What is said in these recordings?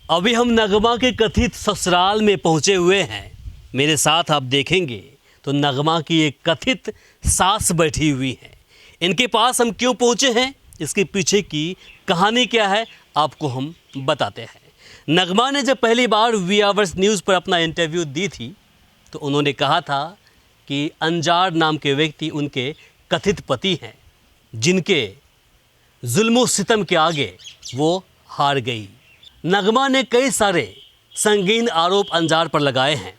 अभी हम नगमा के कथित ससुराल में पहुंचे हुए हैं। मेरे साथ आप देखेंगे तो नगमा की एक कथित सास बैठी हुई है। इनके पास हम क्यों पहुंचे हैं, इसके पीछे की कहानी क्या है, आपको हम बताते हैं। नगमा ने जब पहली बार वी आवर्स न्यूज़ पर अपना इंटरव्यू दी थी तो उन्होंने कहा था कि अंजार नाम के व्यक्ति उनके कथित पति हैं, जिनके जुल्म सितम के आगे वो हार गई। नगमा ने कई सारे संगीन आरोप अंजार पर लगाए हैं।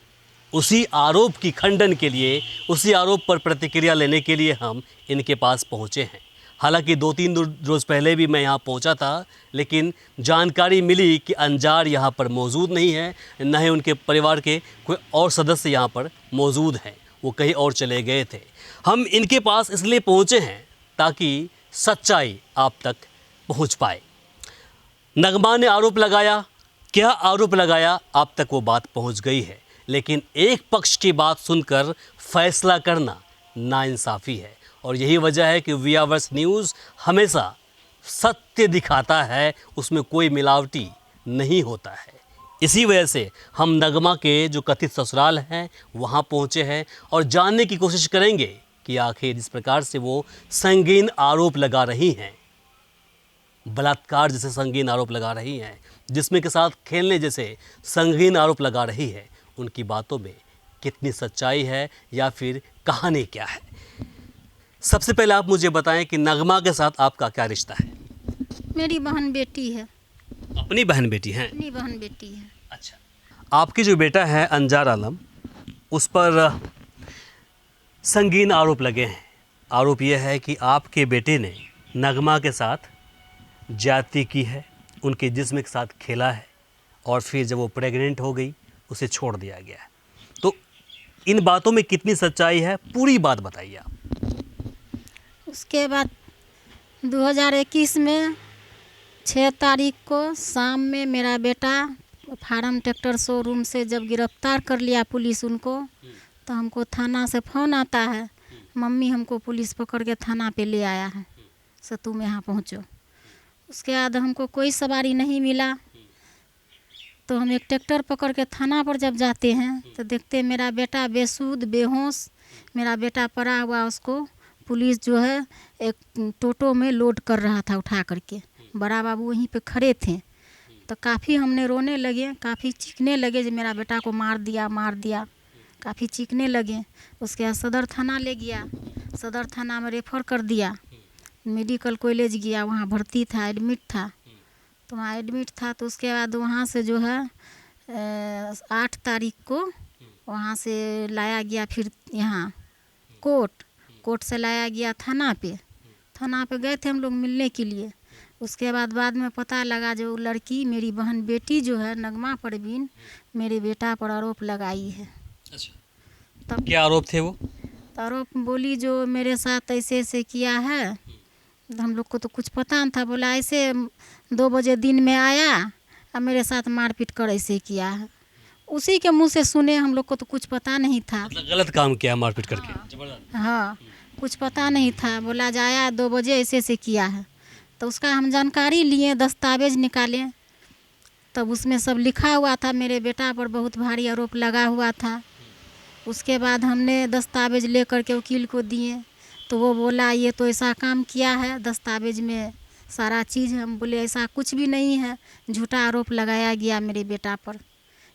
उसी आरोप की खंडन के लिए, उसी आरोप पर प्रतिक्रिया लेने के लिए हम इनके पास पहुंचे हैं। हालांकि 2-3 रोज़ पहले भी मैं यहाँ पहुंचा था, लेकिन जानकारी मिली कि अंजार यहाँ पर मौजूद नहीं है, न ही उनके परिवार के कोई और सदस्य यहाँ पर मौजूद हैं। वो कहीं और चले गए थे। हम इनके पास इसलिए पहुँचे हैं ताकि सच्चाई आप तक पहुँच पाए। नगमा ने आरोप लगाया, क्या आरोप लगाया, आप तक वो बात पहुंच गई है, लेकिन एक पक्ष की बात सुनकर फैसला करना नाइंसाफ़ी है। और यही वजह है कि वी आवर्स न्यूज़ हमेशा सत्य दिखाता है, उसमें कोई मिलावटी नहीं होता है। इसी वजह से हम नगमा के जो कथित ससुराल हैं वहाँ पहुँचे हैं और जानने की कोशिश करेंगे कि आखिर इस प्रकार से वो संगीन आरोप लगा रही हैं, बलात्कार जैसे संगीन आरोप लगा रही हैं, जिसमें के साथ खेलने जैसे संगीन आरोप लगा रही है, उनकी बातों में कितनी सच्चाई है या फिर कहानी क्या है। सबसे पहले आप मुझे बताएं कि नगमा के साथ आपका क्या रिश्ता है। मेरी बहन बेटी है। अपनी बहन बेटी हैं? अपनी बहन बेटी है। अच्छा, आपकी जो बेटा है अंजार आलम, उस पर संगीन आरोप लगे हैं। आरोप यह है कि आपके बेटे ने नगमा के साथ ज्यादती की है, उनके जिस्म के साथ खेला है और फिर जब वो प्रेग्नेंट हो गई उसे छोड़ दिया गया है। तो इन बातों में कितनी सच्चाई है, पूरी बात बताइए आप। उसके बाद 2021 में 6 तारीख को शाम में मेरा बेटा फार्म ट्रैक्टर शोरूम से जब गिरफ्तार कर लिया पुलिस उनको, तो हमको थाना से फ़ोन आता है, मम्मी हमको पुलिस पकड़ के थाना पे ले आया है, सो तुम यहाँ पहुँचो। उसके बाद हमको कोई सवारी नहीं मिला, तो हम एक ट्रैक्टर पकड़ के थाना पर जब जाते हैं तो देखते मेरा बेटा बेसुध बेहोश, मेरा बेटा पड़ा हुआ, उसको पुलिस जो है एक टोटो में लोड कर रहा था उठा करके। बड़ा बाबू वहीं पे खड़े थे, तो काफ़ी हमने रोने लगे, काफ़ी चीखने लगे जो मेरा बेटा को मार दिया मार दिया, काफ़ी चीखने लगे। उसके बाद सदर थाना ले गया, सदर थाना में रेफ़र कर दिया, मेडिकल कॉलेज गया, वहाँ भर्ती था, एडमिट था। तो वहाँ एडमिट था, तो उसके बाद वहाँ से जो है 8 तारीख को वहाँ से लाया गया, फिर यहाँ कोर्ट से लाया गया थाना पे गए थे हम लोग मिलने के लिए। उसके बाद में पता लगा जो लड़की मेरी बहन बेटी जो है नगमा परवीन मेरे बेटा पर आरोप लगाई है। अच्छा, तब क्या आरोप थे वो? तो आरोप बोली जो मेरे साथ ऐसे ऐसे किया है, तो हम लोग को तो कुछ पता नहीं था। बोला ऐसे 2 बजे दिन में आया और मेरे साथ मारपीट कर ऐसे किया है। उसी के मुंह से सुने, हम लोग को तो कुछ पता नहीं था। मतलब गलत काम किया मारपीट करके? हाँ, कुछ पता नहीं था। बोला जाया 2 बजे ऐसे ऐसे किया है, तो उसका हम जानकारी लिए, दस्तावेज निकाले, तब उसमें सब लिखा हुआ था, मेरे बेटा पर बहुत भारी आरोप लगा हुआ था। उसके बाद हमने दस्तावेज ले करके वकील को दिए, तो वो बोला ये तो ऐसा काम किया है, दस्तावेज में सारा चीज़। हम बोले ऐसा कुछ भी नहीं है, झूठा आरोप लगाया गया मेरे बेटा पर।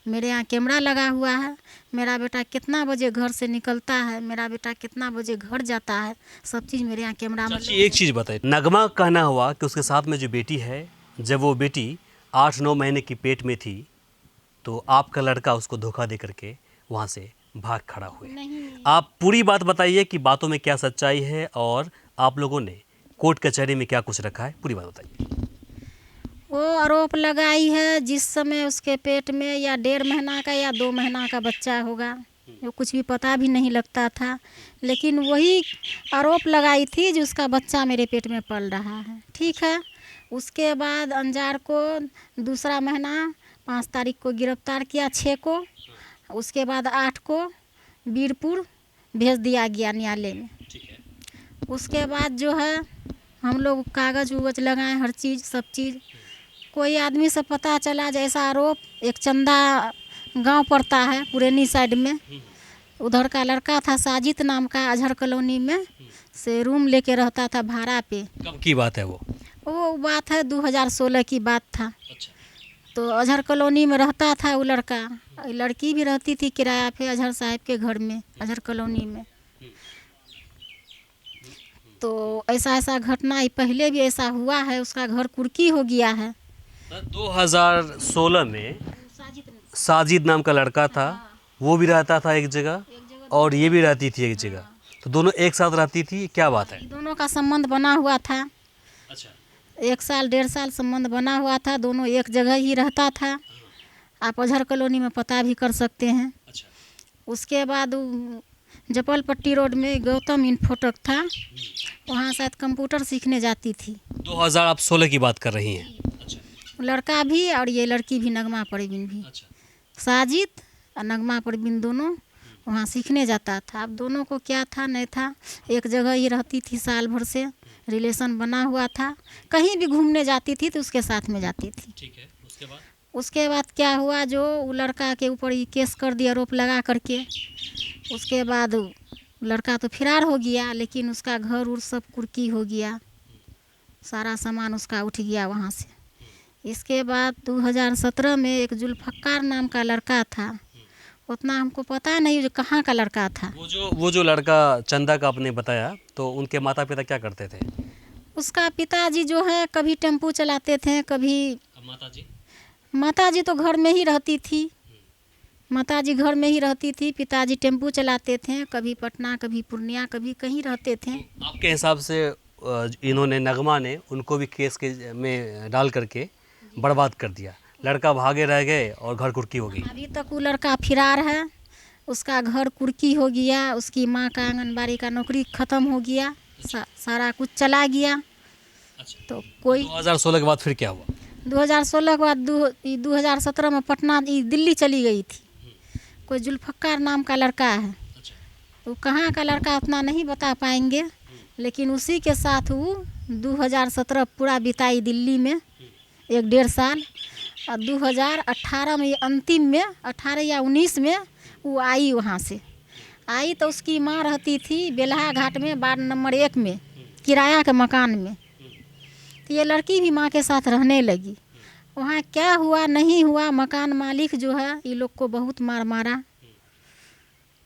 मेरे यहाँ कैमरा लगा हुआ है, मेरा बेटा कितना बजे घर से निकलता है, मेरा बेटा कितना बजे घर जाता है, सब चीज़ मेरे यहाँ कैमरा में। एक चीज़ बताइए, नगमा का कहना हुआ कि उसके साथ में जो बेटी है, जब वो बेटी 8-9 महीने की पेट में थी तो आपका लड़का उसको धोखा दे करके वहाँ से भाग खड़ा हुए। नहीं। आप पूरी बात बताइए कि बातों में क्या सच्चाई है और आप लोगों ने कोर्ट कचहरी में क्या कुछ रखा है, पूरी बात बताइए। वो आरोप लगाई है जिस समय उसके पेट में या 1.5 महीना का या 2 महीना का बच्चा होगा, जो कुछ भी पता भी नहीं लगता था, लेकिन वही आरोप लगाई थी जो उसका बच्चा मेरे पेट में पल रहा है। ठीक है, उसके बाद अंजार को दूसरा महीना 5 तारीख को गिरफ्तार किया, 6 को। उसके बाद 8 को बीरपुर भेज दिया गया न्यायालय में। उसके बाद जो है हम लोग कागज़ उगज लगाए, हर चीज़ सब चीज़, कोई आदमी से पता चला जैसा आरोप, एक चंदा गांव पड़ता है पुरानी साइड में, उधर का लड़का था साजिद नाम का, अजहर कॉलोनी में से रूम लेके रहता था भाड़ा पे। कब की बात है वो? बात है 2016 की बात था। अच्छा। तो अजहर कॉलोनी में रहता था वो लड़का, लड़की भी रहती थी किराया पे अजहर साहब के घर में, अजहर कॉलोनी में। तो ऐसा ऐसा घटना पहले भी ऐसा हुआ है, उसका घर कुर्की हो गया है। 2016 में साजिद नाम का लड़का था, वो भी रहता था एक जगह और ये भी रहती थी एक जगह, तो दोनों एक साथ रहती थी, क्या बात है? दोनों का संबंध बना हुआ था। अच्छा। 1 साल 1.5 साल संबंध बना हुआ था, दोनों एक जगह ही रहता था। आप अजहर कॉलोनी में पता भी कर सकते हैं। अच्छा। उसके बाद जपलपट्टी रोड में गौतम इन्फोटेक था, वहाँ शायद कंप्यूटर सीखने जाती थी। 2016 की बात कर रही हैं? अच्छा। लड़का भी और ये लड़की भी, नगमा परवीन भी। अच्छा। साजिद और नगमा परवीन दोनों वहाँ सीखने जाता था। अब दोनों को क्या था नहीं था, एक जगह ही रहती थी, साल भर से रिलेशन बना हुआ था। कहीं भी घूमने जाती थी तो उसके साथ में जाती थी। ठीक है। उसके बाद क्या हुआ, जो वो लड़का के ऊपर ये केस कर दिया आरोप लगा करके, उसके बाद लड़का तो फरार हो गया, लेकिन उसका घर उर सब कुर्की हो गया, सारा सामान उसका उठ गया वहाँ से। इसके बाद 2017 में एक जुल्फ़कार नाम का लड़का था, उतना हमको पता नहीं जो कहाँ का लड़का था। वो जो लड़का चंदा का आपने बताया, तो उनके माता पिता क्या करते थे? उसका पिताजी जो है कभी टेम्पू चलाते थे, कभी माताजी तो घर में ही रहती थी। माताजी घर में ही रहती थी, पिताजी टेम्पू चलाते थे, कभी पटना कभी पूर्णिया कभी कहीं रहते थे। आपके हिसाब से इन्होंने, नगमा ने उनको भी केस के में डाल करके बर्बाद कर दिया, लड़का भागे रह गए और घर कुर्की हो गई। अभी तक वो लड़का फरार है, उसका घर कुर्की हो गया, उसकी माँ का आंगनबाड़ी का नौकरी ख़त्म हो गया, सारा कुछ चला गया। अच्छा। तो कोई 2016 के बाद फिर क्या हुआ? 2016 के बाद 2017 में पटना दिल्ली चली गई थी। कोई जुल्फ़कार नाम का लड़का है। अच्छा। वो कहाँ का लड़का उतना नहीं बता पाएंगे, लेकिन उसी के साथ वो 2017 पूरा बिताई दिल्ली में 1.5 साल, और 2018 में अंतिम में 18 या 19 में वो आई, वहाँ से आई तो उसकी माँ रहती थी बेलहा घाट में वार्ड नंबर 1 में किराया के मकान में। तो ये लड़की भी माँ के साथ रहने लगी। वहाँ क्या हुआ नहीं हुआ, मकान मालिक जो है ये लोग को बहुत मारा।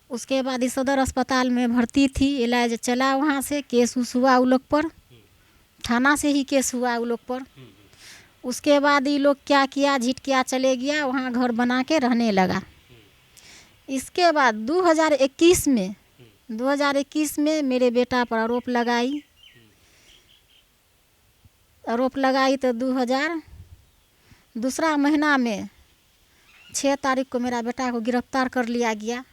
उसके बाद इस सदर अस्पताल में भर्ती थी, इलाज चला, वहाँ से केस उस हुआ वो लोग पर, थाना से ही केस हुआ वो लोग पर। उसके बाद ये लोग क्या किया, झिटकिया चले गया, वहाँ घर बना के रहने लगा। इसके बाद 2021 में मेरे बेटा पर आरोप लगाई तो 2 महीना में 6 तारीख को मेरा बेटा को गिरफ्तार कर लिया गया।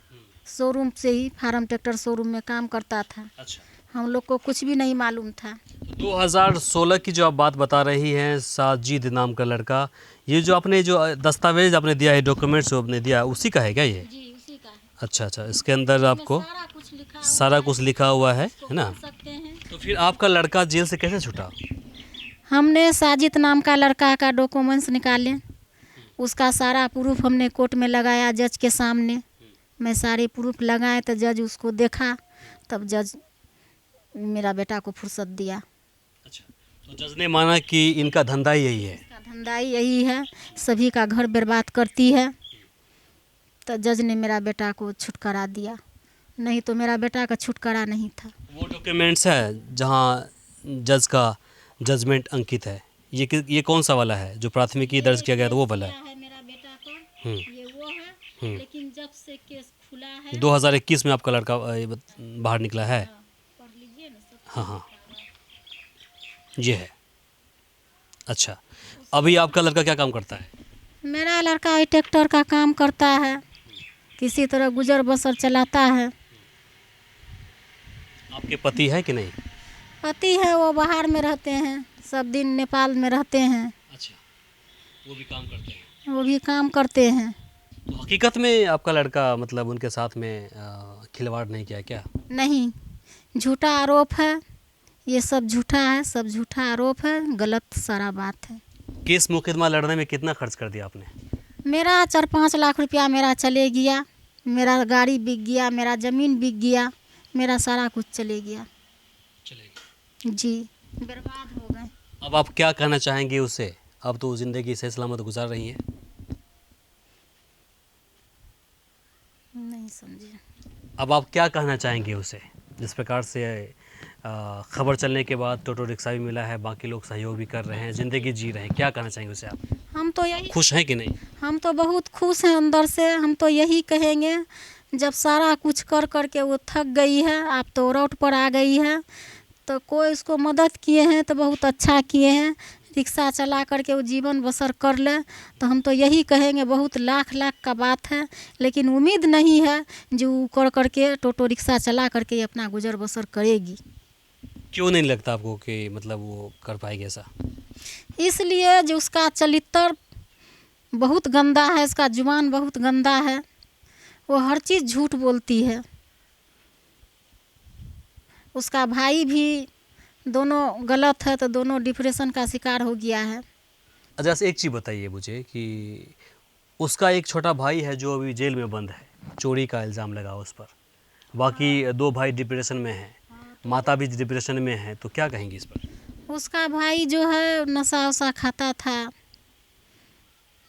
शोरूम से ही, फार्म ट्रैक्टर शोरूम में काम करता था। अच्छा। हम लोग को कुछ भी नहीं मालूम था। 2016 की जो आप बात बता रही हैं, साजिद नाम का लड़का, ये जो आपने जो दस्तावेज आपने दिया है, डॉक्यूमेंट्स जो आपने दिया, उसी का है क्या ये? जी उसी का है। अच्छा अच्छा, इसके अंदर आपको सारा कुछ लिखा हुआ है ना? सकते हैं। तो फिर आपका लड़का जेल से कैसे छूटा? हमने साजिद नाम का लड़का का डॉक्यूमेंट्स निकाले, उसका सारा प्रूफ हमने कोर्ट में लगाया जज के सामने। मैं सारे प्रूफ लगाए तो जज उसको देखा, तब जज मेरा बेटा को फुर्सत दिया। अच्छा, तो जज ने माना कि इनका धंधा ही यही है? इसका धंधा ही यही है, सभी का घर बर्बाद करती है। तो जज ने मेरा बेटा को छुटकारा दिया, नहीं तो मेरा बेटा का छुटकारा नहीं था। वो डॉक्यूमेंट्स है जहाँ जज का जजमेंट अंकित है, ये कौन सा वाला है जो प्राथमिकी दर्ज किया गया था, वो वाला है? मेरा बेटा को ये वो है, लेकिन जब से केस खुला है 2021 में आपका लड़का बाहर निकला है? पढ़ लीजिए ना सब। हाँ हाँ, ये है। अच्छा, अभी आपका लड़का क्या काम करता है? मेरा लड़का ट्रैक्टर का काम करता है, किसी तरह गुजर बसर चलाता है। आपके पति है कि नहीं? पति है, वो बाहर में रहते हैं, सब दिन नेपाल में रहते हैं। अच्छा, वो भी काम करते हैं? वो भी काम करते हैं। तो हकीकत में आपका लड़का मतलब उनके साथ में खिलवाड़ नहीं किया क्या? नहीं, झूठा आरोप है, ये सब झूठा है, सब झूठा आरोप है, गलत सारा बात है। केस मुकदमा लड़ने में कितना खर्च कर दिया आपने? मेरा 4-5 लाख रुपया मेरा चले गया, मेरा गाड़ी बिक गया, मेरा ज़मीन बिक गया, मेरा सारा कुछ चले गया जी, बर्बाद हो गए। अब आप क्या कहना चाहेंगे उसे? अब तो ज़िंदगी सही सलामत गुजार रही हैं। नहीं समझे। अब आप क्या कहना चाहेंगे उसे? जिस प्रकार से खबर चलने के बाद टोटो रिक्शा भी मिला है, बाकी लोग सहयोग भी कर रहे हैं, ज़िंदगी जी रहे हैं, क्या कहना चाहेंगे उसे आप? हम तो यही, खुश हैं कि नहीं? हम तो बहुत खुश हैं अंदर से। हम तो यही कहेंगे, जब सारा कुछ कर कर के वो थक गई है, आप तो रोड पर आ गई है, तो कोई उसको मदद किए हैं तो बहुत अच्छा किए हैं। रिक्शा चला करके वो जीवन बसर कर ले, तो हम तो यही कहेंगे बहुत लाख लाख का बात है। लेकिन उम्मीद नहीं है जो वो कर करके टोटो रिक्शा चला करके अपना गुजर बसर करेगी। क्यों नहीं लगता आपको कि मतलब वो कर पाएगी ऐसा? इसलिए जो उसका चरित्र बहुत गंदा है, उसका जुबान बहुत गंदा है, वो हर चीज़ झूठ बोलती है। उसका भाई भी दोनों गलत है, तो दोनों डिप्रेशन का शिकार हो गया है। अच्छा, एक चीज़ बताइए मुझे कि उसका एक छोटा भाई है जो अभी जेल में बंद है, चोरी का इल्ज़ाम लगा उस पर, बाकी 2 भाई डिप्रेशन में हैं, माता भी डिप्रेशन में है, तो क्या कहेंगी इस पर? उसका भाई जो है नशा वशा खाता था,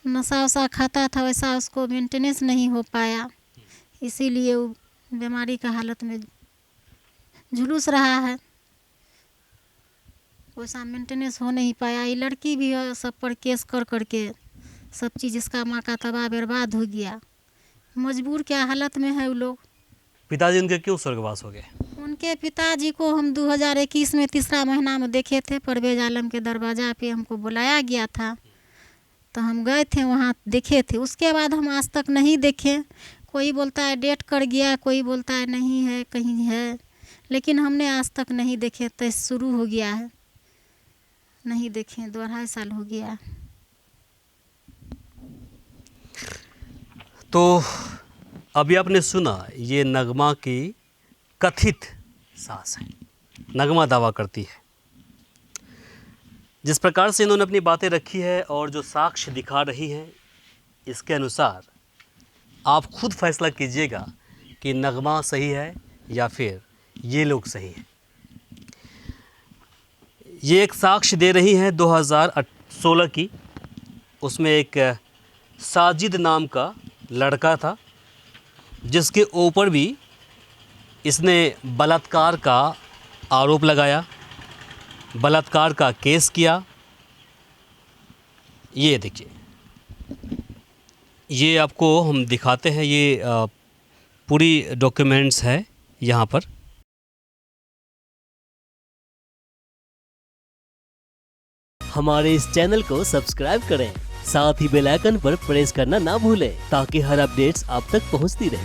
नशा वशा खाता था, वैसा उसको मेंटेनेंस नहीं हो पाया, इसीलिए वो बीमारी का हालत में झुलूस रहा है। वैसा मेंटेनेंस हो नहीं पाया। ये लड़की भी है, सब पर केस कर करके सब चीज़ इसका माँ का तबाह बर्बाद हो गया। मजबूर क्या हालत में है वो लोग। पिताजी उनके क्यों स्वर्गवास हो गए? उनके पिताजी को हम 2021 में 3रा महीना में देखे थे, परवेज आलम के दरवाज़ा पे हमको बुलाया गया था, तो हम गए थे वहाँ देखे थे। उसके बाद हम आज तक नहीं देखे। कोई बोलता है डेट कर गया, कोई बोलता है नहीं है, कहीं है, लेकिन हमने आज तक नहीं देखे। तो शुरू हो गया है, नहीं देखे, 2-2.5 साल हो गया। तो अभी आपने सुना, ये नगमा की कथित सास है। नगमा दावा करती है, जिस प्रकार से इन्होंने अपनी बातें रखी है और जो साक्ष्य दिखा रही हैं, इसके अनुसार आप खुद फैसला कीजिएगा कि नगमा सही है या फिर ये लोग सही हैं। ये एक साक्ष्य दे रही हैं 2016 की। उसमें एक साजिद नाम का लड़का था, जिसके ऊपर भी इसने बलात्कार का आरोप लगाया, बलात्कार का केस किया। ये देखिए, ये आपको हम दिखाते हैं, ये पूरी डॉक्यूमेंट्स है यहाँ पर। हमारे इस चैनल को सब्सक्राइब करें, साथ ही बेल आइकन पर प्रेस करना ना भूलें, ताकि हर अपडेट्स आप तक पहुंचती रहे।